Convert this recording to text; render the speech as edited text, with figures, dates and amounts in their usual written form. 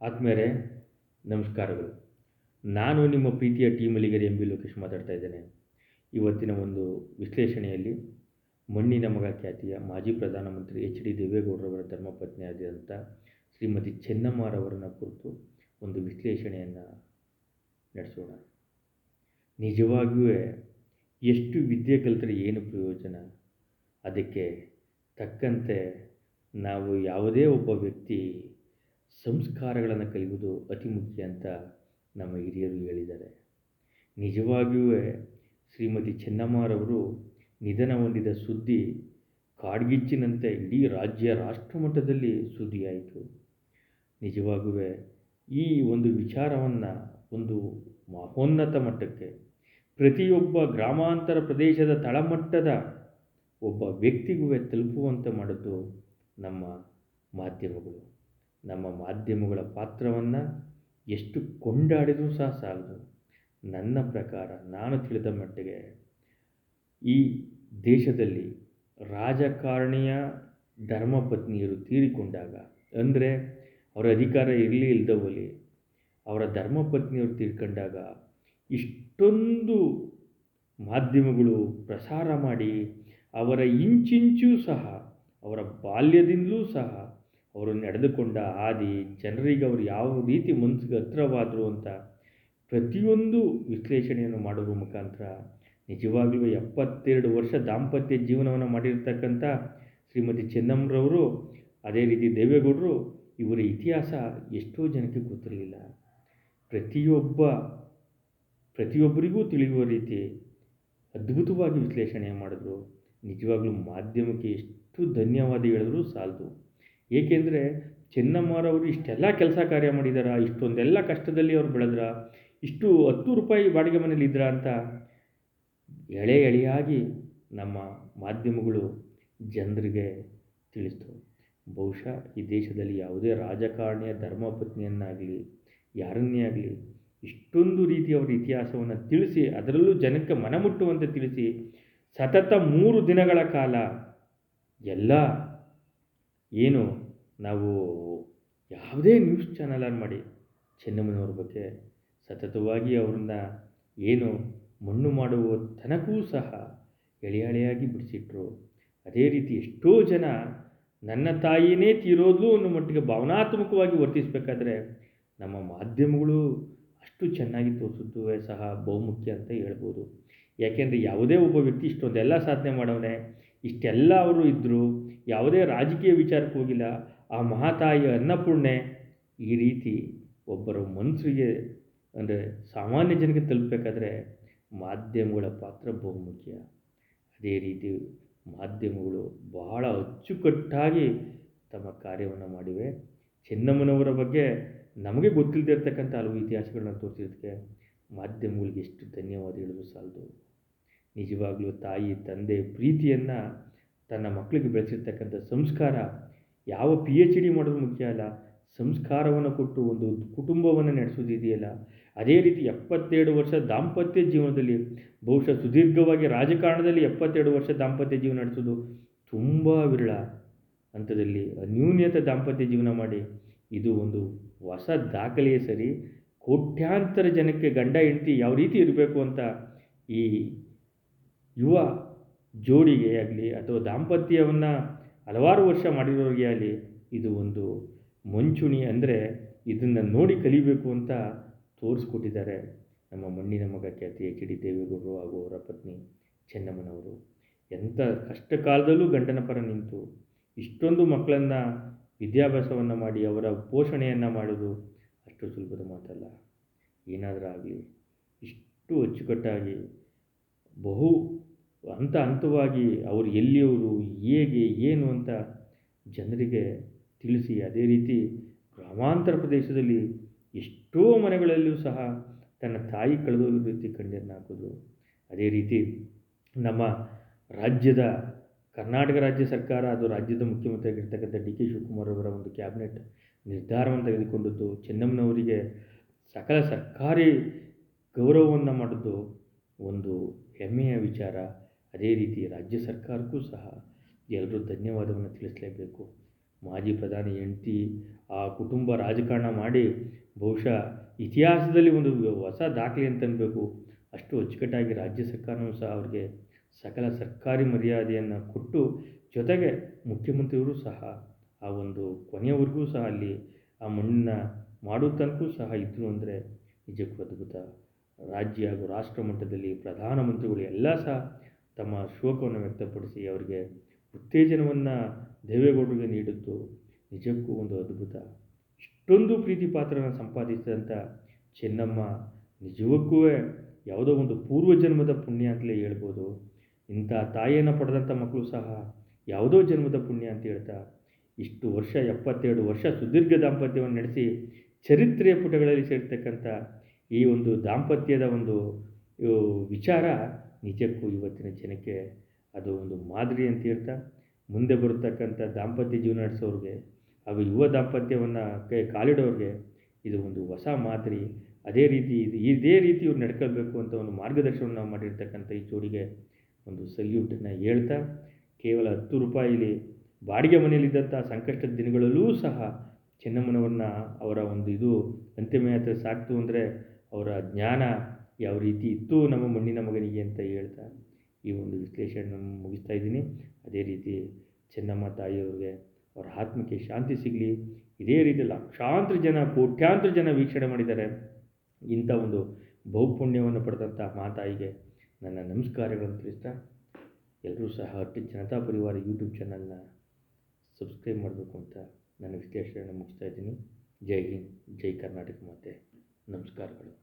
ಆತ್ಮೀಯರೇ, ನಮಸ್ಕಾರಗಳು. ನಾನು ನಿಮ್ಮ ಪ್ರೀತಿಯ ಟೀಮಲಿಗರಿ ಎಂ ಬಿ ಲೋಕೇಶ್ ಮಾತಾಡ್ತಾ ಇದ್ದೇನೆ. ಇವತ್ತಿನ ಒಂದು ವಿಶ್ಲೇಷಣೆಯಲ್ಲಿ ಮಣ್ಣಿನ ಮಗ ಖ್ಯಾತಿಯ ಮಾಜಿ ಪ್ರಧಾನಮಂತ್ರಿ ಎಚ್ ಡಿ ದೇವೇಗೌಡರವರ ಧರ್ಮಪತ್ನಿಯಾದಂಥ ಶ್ರೀಮತಿ ಚೆನ್ನಮ್ಮರವರನ್ನ ಕುರಿತು ಒಂದು ವಿಶ್ಲೇಷಣೆಯನ್ನು ನಡೆಸೋಣ. ನಿಜವಾಗಿಯೂ ಎಷ್ಟು ವಿದ್ಯೆ ಕಲಿತರೆ ಏನು ಪ್ರಯೋಜನ, ಅದಕ್ಕೆ ತಕ್ಕಂತೆ ನಾವು ಯಾವುದೇ ಒಬ್ಬ ವ್ಯಕ್ತಿ ಸಂಸ್ಕಾರಗಳನ್ನು ಕಲಿಯುವುದು ಅತಿ ಮುಖ್ಯ ಅಂತ ನಮ್ಮ ಹಿರಿಯರು ಹೇಳಿದ್ದಾರೆ. ನಿಜವಾಗಿಯೂ ಶ್ರೀಮತಿ ಚೆನ್ನಮ್ಮರವರು ನಿಧನ ಹೊಂದಿದ ಸುದ್ದಿ ಕಾಡ್ಗಿಚ್ಚಿನಂತೆ ಇಡೀ ರಾಷ್ಟ್ರ ಮಟ್ಟದಲ್ಲಿ ಸುದ್ದಿಯಾಯಿತು. ನಿಜವಾಗಿಯೂ ಈ ಒಂದು ವಿಚಾರವನ್ನು ಒಂದು ಮಹೋನ್ನತ ಮಟ್ಟಕ್ಕೆ, ಪ್ರತಿಯೊಬ್ಬ ಗ್ರಾಮಾಂತರ ಪ್ರದೇಶದ ತಳಮಟ್ಟದ ಒಬ್ಬ ವ್ಯಕ್ತಿಗೂ ತಲುಪುವಂತೆ ಮಾಡಿದ್ದು ನಮ್ಮ ಮಾಧ್ಯಮಗಳು. ನಮ್ಮ ಮಾಧ್ಯಮಗಳ ಪಾತ್ರವನ್ನು ಎಷ್ಟು ಕೊಂಡಾಡಿದರೂ ಸಹ ಸಾಲದು. ನನ್ನ ಪ್ರಕಾರ, ನಾನು ತಿಳಿದ ಮಟ್ಟಿಗೆ ಈ ದೇಶದಲ್ಲಿ ರಾಜಕಾರಣಿಯ ಧರ್ಮಪತ್ನಿಯರು ತೀರಿಕೊಂಡಾಗ, ಅಂದರೆ ಅವರ ಅಧಿಕಾರ ಇರಲಿ ಇಲ್ಲದವಲ್ಲಿ ಅವರ ಧರ್ಮಪತ್ನಿಯರು ತೀರ್ಕೊಂಡಾಗ ಇಷ್ಟೊಂದು ಮಾಧ್ಯಮಗಳು ಪ್ರಸಾರ ಮಾಡಿ ಅವರ ಇಂಚಿಂಚೂ ಸಹ, ಅವರ ಬಾಲ್ಯದಿಂದಲೂ ಸಹ ಅವರು ನಡೆದುಕೊಂಡ ಹಾದಿ, ಜನರಿಗೆ ಅವರು ಯಾವ ರೀತಿ ಮನಸ್ಸಿಗೆ ಹತ್ತಿರವಾದರು ಅಂತ ಪ್ರತಿಯೊಂದು ವಿಶ್ಲೇಷಣೆಯನ್ನು ಮಾಡೋದ್ರ ಮುಖಾಂತರ ನಿಜವಾಗಲೂ 72 ವರ್ಷ ದಾಂಪತ್ಯ ಜೀವನವನ್ನು ಮಾಡಿರ್ತಕ್ಕಂಥ ಶ್ರೀಮತಿ ಚೆನ್ನಮ್ಮರವರು, ಅದೇ ರೀತಿ ದೇವೇಗೌಡರು, ಇವರ ಇತಿಹಾಸ ಎಷ್ಟೋ ಜನಕ್ಕೆ ಗೊತ್ತಿರಲಿಲ್ಲ. ಪ್ರತಿಯೊಬ್ಬರಿಗೂ ತಿಳಿಯುವ ರೀತಿ ಅದ್ಭುತವಾಗಿ ವಿಶ್ಲೇಷಣೆ ಮಾಡಿದ್ರು. ನಿಜವಾಗ್ಲೂ ಮಾಧ್ಯಮಕ್ಕೆ ಎಷ್ಟು ಧನ್ಯವಾದ ಹೇಳಿದ್ರು ಸಾಲದು. ಏಕೆಂದರೆ ಚೆನ್ನಮ್ಮರವರು ಇಷ್ಟೆಲ್ಲ ಕೆಲಸ ಕಾರ್ಯ ಮಾಡಿದಾರ, ಇಷ್ಟೊಂದೆಲ್ಲ ಕಷ್ಟದಲ್ಲಿ ಅವ್ರು ಬೆಳೆದ್ರ, ಇಷ್ಟು 10 ರೂಪಾಯಿ ಬಾಡಿಗೆ ಮನೇಲಿ ಇದ್ರ ಅಂತ ಎಳೆಯಾಗಿ ನಮ್ಮ ಮಾಧ್ಯಮಗಳು ಜನರಿಗೆ ತಿಳಿಸ್ತು. ಬಹುಶಃ ಈ ದೇಶದಲ್ಲಿ ಯಾವುದೇ ರಾಜಕಾರಣಿಯ ಧರ್ಮಪತ್ನಿಯನ್ನಾಗಲಿ ಯಾರನ್ನೇ ಆಗಲಿ ಇಷ್ಟೊಂದು ರೀತಿ ಅವರ ಇತಿಹಾಸವನ್ನು ತಿಳಿಸಿ, ಅದರಲ್ಲೂ ಜನಕ್ಕೆ ಮನಮುಟ್ಟುವಂತೆ ತಿಳಿಸಿ, ಸತತ 3 ದಿನಗಳ ಕಾಲ ಎಲ್ಲ ಏನು ನಾವು ಯಾವುದೇ ನ್ಯೂಸ್ ಚಾನಲನ್ನು ಮಾಡಿ ಚೆನ್ನಮ್ಮನವ್ರ ಬಗ್ಗೆ ಸತತವಾಗಿ ಅವ್ರನ್ನ ಏನು ಮಣ್ಣು ಮಾಡುವ ತನಕವೂ ಸಹ ಎಳೆಯಾಗಿ ಬಿಡಿಸಿಟ್ರು. ಅದೇ ರೀತಿ ಎಷ್ಟೋ ಜನ ನನ್ನ ತಾಯಿಯೇ ತೀರೋದು ಅನ್ನೋ ಮಟ್ಟಿಗೆ ಭಾವನಾತ್ಮಕವಾಗಿ ವರ್ತಿಸಬೇಕಾದ್ರೆ ನಮ್ಮ ಮಾಧ್ಯಮಗಳು ಅಷ್ಟು ಚೆನ್ನಾಗಿ ತೋರಿಸಿದ್ದು ಸಹ ಬಹುಮುಖ್ಯ ಅಂತ ಹೇಳ್ಬೋದು. ಯಾಕೆಂದರೆ ಯಾವುದೇ ಒಬ್ಬ ವ್ಯಕ್ತಿ ಇಷ್ಟೊಂದೆಲ್ಲ ಸಾಧನೆ ಮಾಡವನೇ, ಇಷ್ಟೆಲ್ಲ ಅವರು ಇದ್ದರು, ಯಾವುದೇ ರಾಜಕೀಯ ವಿಚಾರಕ್ಕೆ ಹೋಗಿಲ್ಲ, ಆ ಮಹಾತಾಯಿಯ ಅನ್ನಪೂರ್ಣೆ ಈ ರೀತಿ ಒಬ್ಬರ ಮನಸ್ಸಿಗೆ, ಅಂದರೆ ಸಾಮಾನ್ಯ ಜನಕ್ಕೆ ತಲುಪಬೇಕಾದ್ರೆ ಮಾಧ್ಯಮಗಳ ಪಾತ್ರ ಬಹುಮುಖ್ಯ. ಅದೇ ರೀತಿ ಮಾಧ್ಯಮಗಳು ಬಹಳ ಅಚ್ಚುಕಟ್ಟಾಗಿ ತಮ್ಮ ಕಾರ್ಯವನ್ನು ಮಾಡಿವೆ. ಚೆನ್ನಮ್ಮನವರ ಬಗ್ಗೆ ನಮಗೆ ಗೊತ್ತಿಲ್ಲದೆ ಇರ್ತಕ್ಕಂಥ ಹಲವು ಇತಿಹಾಸಗಳನ್ನ ತೋರಿಸಿದ್ದಕ್ಕೆ ಮಾಧ್ಯಮಗಳಿಗೆ ಎಷ್ಟು ಧನ್ಯವಾದ ಹೇಳಿದ್ರು ಸಾಲದು. ನಿಜವಾಗ್ಲೂ ತಾಯಿ ತಂದೆ ಪ್ರೀತಿಯನ್ನು ತನ್ನ ಮಕ್ಕಳಿಗೆ ಬೆಳೆಸಿರ್ತಕ್ಕಂಥ ಸಂಸ್ಕಾರ ಯಾವ PhD ಮಾಡೋದು ಮುಖ್ಯ ಅಲ್ಲ, ಸಂಸ್ಕಾರವನ್ನು ಕೊಟ್ಟು ಒಂದು ಕುಟುಂಬವನ್ನು ನಡೆಸೋದಿದೆಯಲ್ಲ, ಅದೇ ರೀತಿ 72 ವರ್ಷ ದಾಂಪತ್ಯ ಜೀವನದಲ್ಲಿ, ಬಹುಶಃ ಸುದೀರ್ಘವಾಗಿ ರಾಜಕಾರಣದಲ್ಲಿ 72 ವರ್ಷ ದಾಂಪತ್ಯ ಜೀವನ ನಡೆಸೋದು ತುಂಬ ವಿರಳ ಹಂತದಲ್ಲಿ ಅನ್ಯೂನ್ಯತೆ ದಾಂಪತ್ಯ ಜೀವನ ಮಾಡಿ ಇದು ಒಂದು ಹೊಸ ದಾಖಲೆಯೇ ಸರಿ. ಕೋಟ್ಯಾಂತರ ಜನಕ್ಕೆ ಗಂಡ ಹೆಂಡತಿ ಯಾವ ರೀತಿ ಇರಬೇಕು ಅಂತ ಈ ಯುವ ಜೋಡಿಗೆ ಆಗಲಿ ಅಥವಾ ದಾಂಪತ್ಯವನ್ನು ಹಲವಾರು ವರ್ಷ ಮಾಡಿರೋರಿಗೆ ಆಗಲಿ ಇದು ಒಂದು ಮುಂಚೂಣಿ, ಅಂದರೆ ಇದನ್ನು ನೋಡಿ ಕಲಿಬೇಕು ಅಂತ ತೋರಿಸ್ಕೊಟ್ಟಿದ್ದಾರೆ ನಮ್ಮ ಮಣ್ಣಿನ ಮಗ ಖ್ಯಾತಿ ಎಚ್ ಡಿ ದೇವೇಗೌಡರು ಹಾಗೂ ಅವರ ಪತ್ನಿ ಚೆನ್ನಮ್ಮನವರು. ಎಂಥ ಕಷ್ಟ ಕಾಲದಲ್ಲೂ ಗಂಡನ ಪರ ನಿಂತು ಇಷ್ಟೊಂದು ಮಕ್ಕಳನ್ನು ವಿದ್ಯಾಭ್ಯಾಸವನ್ನು ಮಾಡಿ ಅವರ ಪೋಷಣೆಯನ್ನು ಮಾಡೋದು ಅಷ್ಟು ಸುಲಭದ ಮಾತಲ್ಲ. ಏನಾದರೂ ಆಗಲಿ ಇಷ್ಟು ಅಚ್ಚುಕಟ್ಟಾಗಿ ಬಹು ಹಂತವಾಗಿ ಅವರು ಎಲ್ಲಿಯವರು, ಹೇಗೆ, ಏನು ಅಂತ ಜನರಿಗೆ ತಿಳಿಸಿ, ಅದೇ ರೀತಿ ಗ್ರಾಮಾಂತರ ಪ್ರದೇಶದಲ್ಲಿ ಎಷ್ಟೋ ಮನೆಗಳಲ್ಲೂ ಸಹ ತನ್ನ ತಾಯಿ ಕಳೆದೋಗಿರೋ ರೀತಿ ಕಣ್ಣೀರನ್ನು ಹಾಕಿದ್ರು. ಅದೇ ರೀತಿ ನಮ್ಮ ರಾಜ್ಯದ ಕರ್ನಾಟಕ ರಾಜ್ಯ ಸರ್ಕಾರ, ಅದು ರಾಜ್ಯದ ಮುಖ್ಯಮಂತ್ರಿಯಾಗಿರ್ತಕ್ಕಂಥ ಡಿ ಕೆ ಶಿವಕುಮಾರ್ ಅವರ ಒಂದು ಕ್ಯಾಬಿನೆಟ್ ನಿರ್ಧಾರವನ್ನು ತೆಗೆದುಕೊಂಡದ್ದು, ಚೆನ್ನಮ್ಮನವರಿಗೆ ಸಕಲ ಸರ್ಕಾರಿ ಗೌರವವನ್ನು ಮಾಡಿದ್ದು ಒಂದು ಹೆಮ್ಮೆಯ ವಿಚಾರ. ಅದೇ ರೀತಿ ರಾಜ್ಯ ಸರ್ಕಾರಕ್ಕೂ ಸಹ ಎಲ್ಲರೂ ಧನ್ಯವಾದವನ್ನು ತಿಳಿಸಲೇಬೇಕು. ಮಾಜಿ ಪ್ರಧಾನಿ ಹೆಂಡತಿ ಆ ಕುಟುಂಬ ರಾಜಕಾರಣ ಮಾಡಿ ಬಹುಶಃ ಇತಿಹಾಸದಲ್ಲಿ ಒಂದು ಹೊಸ ದಾಖಲೆ ಅಂತ ಅನ್ಬೇಕು. ಅಷ್ಟು ಅಚ್ಚುಕಟ್ಟಾಗಿ ರಾಜ್ಯ ಸರ್ಕಾರವೂ ಸಹ ಅವ್ರಿಗೆ ಸಕಲ ಸರ್ಕಾರಿ ಮರ್ಯಾದೆಯನ್ನು ಕೊಟ್ಟು, ಜೊತೆಗೆ ಮುಖ್ಯಮಂತ್ರಿಯವರು ಸಹ ಆ ಒಂದು ಕೊನೆಯವರೆಗೂ ಸಹ ಅಲ್ಲಿ ಆ ಮಣ್ಣನ್ನ ಮಾಡೋ ತನಕವೂ ಸಹ ಇದ್ದರು ಅಂದರೆ ನಿಜಕ್ಕೂ ಅದ್ಭುತ. ರಾಜ್ಯ ಹಾಗೂ ರಾಷ್ಟ್ರ ಮಟ್ಟದಲ್ಲಿ ಪ್ರಧಾನಮಂತ್ರಿಗಳು ಎಲ್ಲ ಸಹ ತಮ್ಮ ಶೋಕವನ್ನು ವ್ಯಕ್ತಪಡಿಸಿ ಅವರಿಗೆ ಉತ್ತೇಜನವನ್ನು ದೇವೇಗೌಡರಿಗೆ ನೀಡಿದ್ದು ನಿಜಕ್ಕೂ ಒಂದು ಅದ್ಭುತ. ಇಷ್ಟೊಂದು ಪ್ರೀತಿ ಪಾತ್ರನ ಸಂಪಾದಿಸಿದಂಥ ಚೆನ್ನಮ್ಮ ನಿಜಕ್ಕೂ ಯಾವುದೋ ಒಂದು ಪೂರ್ವಜನ್ಮದ ಪುಣ್ಯ ಅಂತಲೇ ಹೇಳ್ಬೋದು. ಇಂಥ ತಾಯಿಯನ್ನು ಪಡೆದಂಥ ಮಕ್ಕಳು ಸಹ ಯಾವುದೋ ಜನ್ಮದ ಪುಣ್ಯ ಅಂತ ಹೇಳ್ತಾ ಇಷ್ಟು ವರ್ಷ 72 ವರ್ಷ ಸುದೀರ್ಘ ದಾಂಪತ್ಯವನ್ನು ನಡೆಸಿ ಚರಿತ್ರೆಯ ಪುಟಗಳಲ್ಲಿ ಸೇರ್ತಕ್ಕಂಥ ಈ ಒಂದು ದಾಂಪತ್ಯದ ಒಂದು ವಿಚಾರ ನಿಜಕ್ಕೂ ಇವತ್ತಿನ ಜನಕ್ಕೆ ಅದು ಒಂದು ಮಾದರಿ ಅಂತ ಹೇಳ್ತಾ, ಮುಂದೆ ಬರತಕ್ಕಂಥ ದಾಂಪತ್ಯ ಜೀವನ ನಡೆಸೋರಿಗೆ ಹಾಗೂ ಯುವ ದಾಂಪತ್ಯವನ್ನು ಕಾಲಿಡೋರಿಗೆ ಇದು ಒಂದು ಹೊಸ ಮಾದರಿ. ಇದೇ ರೀತಿ ಇವ್ರು ನಡ್ಕೊಳ್ಬೇಕು ಅಂತ ಒಂದು ಮಾರ್ಗದರ್ಶನವನ್ನು ಮಾಡಿರ್ತಕ್ಕಂಥ ಈ ಜೋಡಿಗೆ ಒಂದು ಸಲ್ಯೂಟನ್ನು ಹೇಳ್ತಾ, ಕೇವಲ 10 ರೂಪಾಯಿಲಿ ಬಾಡಿಗೆ ಮನೆಯಲ್ಲಿದ್ದಂಥ ಸಂಕಷ್ಟದ ದಿನಗಳಲ್ಲೂ ಸಹ ಚೆನ್ನಮ್ಮನವ್ರನ್ನ ಅವರ ಒಂದು ಅಂತ್ಯಯಾತ್ರೆ ಸಾಕ್ತು ಅಂದರೆ ಅವರ ಜ್ಞಾನ ಯಾವ ರೀತಿ ಇತ್ತು ನಮ್ಮ ಮಣ್ಣಿನ ಮಗನಿಗೆ ಅಂತ ಹೇಳ್ತಾ ಈ ಒಂದು ವಿಶ್ಲೇಷಣೆ ಮುಗಿಸ್ತಾ ಇದ್ದೀನಿ. ಅದೇ ರೀತಿ ಚೆನ್ನಮ್ಮ ತಾಯಿಯವ್ರಿಗೆ ಅವರ ಆತ್ಮಕ್ಕೆ ಶಾಂತಿ ಸಿಗಲಿ. ಇದೇ ರೀತಿ ಲಕ್ಷಾಂತರ ಜನ, ಕೋಟ್ಯಾಂತರ ಜನ ವೀಕ್ಷಣೆ ಮಾಡಿದ್ದಾರೆ. ಇಂಥ ಒಂದು ಬಹುಪುಣ್ಯವನ್ನು ಪಡೆದಂಥ ಮಾತಾಯಿಗೆ ನನ್ನ ನಮಸ್ಕಾರಗಳನ್ನು ತಿಳಿಸ್ತಾ, ಎಲ್ಲರೂ ಸಹ ಅಟ್ಟಿ ಜನತಾ ಪರಿವಾರ ಯೂಟ್ಯೂಬ್ ಚಾನಲ್ನ ಸಬ್ಸ್ಕ್ರೈಬ್ ಮಾಡಬೇಕು ಅಂತ ನನ್ನ ವಿಶ್ಲೇಷಣೆ ಮುಗಿಸ್ತಾ ಇದ್ದೀನಿ. ಜೈ ಹಿಂದ್, ಜೈ ಕರ್ನಾಟಕ ಮಾತೆ, ನಮಸ್ಕಾರಗಳು.